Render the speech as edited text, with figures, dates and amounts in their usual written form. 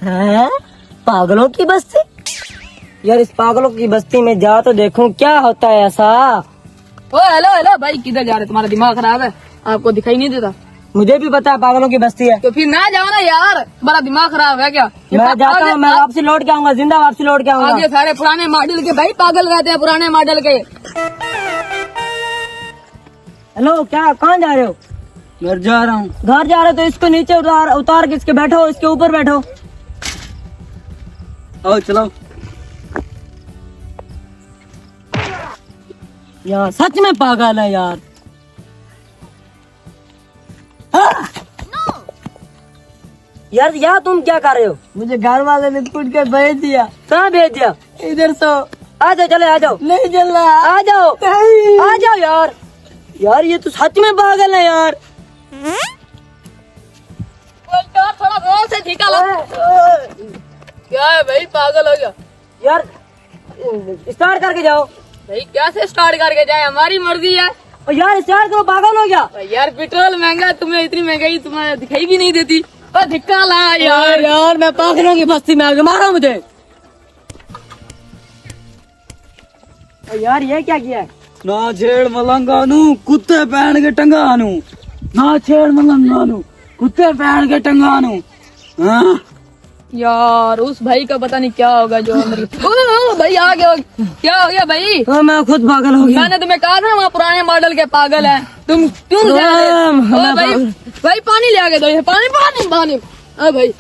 हैं? पागलों की बस्ती? यार इस पागलों की बस्ती में जा तो देखूं क्या होता है ऐसा। ओ हेलो हेलो भाई, किधर जा रहे? तुम्हारा दिमाग खराब है? आपको दिखाई नहीं देता? मुझे भी पता है पागलों की बस्ती है। तो फिर ना जाओ ना यार, बड़ा दिमाग खराब है क्या? मैं जाता हूँ, मैं वापसी लौट के आऊंगा, जिंदा वापसी लौट के आऊंगा। आगे सारे पुराने मॉडल के भाई पागल रहते हैं, पुराने मॉडल के। हेलो, क्या कहाँ जा रहे हो? घर जा रहा हूँ। घर जा रहे हो तो इसको नीचे उतार के इसके बैठो, इसके ऊपर बैठो। आओ चलो। यार सच में पागल है यार। यार तुम क्या कर रहे हो? मुझे घर वाले ने कूट के भेज दिया। कहाँ भेज दिया? इधर सो। आ जाओ, चले आ जाओ। नहीं चल रहा। आ जाओ आ जाओ यार। यार ये तो सच में पागल है यार। थोड़ा जोर से ठिका लो। क्या है भाई, पागल हो गया? यार स्टार्ट करके जाओ। भाई कैसे स्टार्ट करके जाए, हमारी मर्जी है। और यार स्टार्ट करो, पागल हो गया। यार पेट्रोल महंगा, तुम्हें इतनी महंगाई तुम्हें दिखाई भी नहीं देती। पर धिक्का ला यार। यार मैं पागलों की बस्ती में आ गया, मारो मुझे। और यार ये क्या किया है? ना छेड़ मलंगानू, कुत्ते पहन के टंगानू। ना छेड़ मलंगानू, कुत्ते पहन के टंगानू। हाँ? यार उस भाई का पता नहीं क्या होगा जो ओ भाई आ गया। क्या हो गया भाई? तो मैं खुद पागल हो गया। मैंने तुम्हें कहा था वहाँ पुराने मॉडल के पागल हैं। तुम क्यों जा रहे हो? ओ भाई भाई पानी ले आके दो, पानी पानी पानी। भाई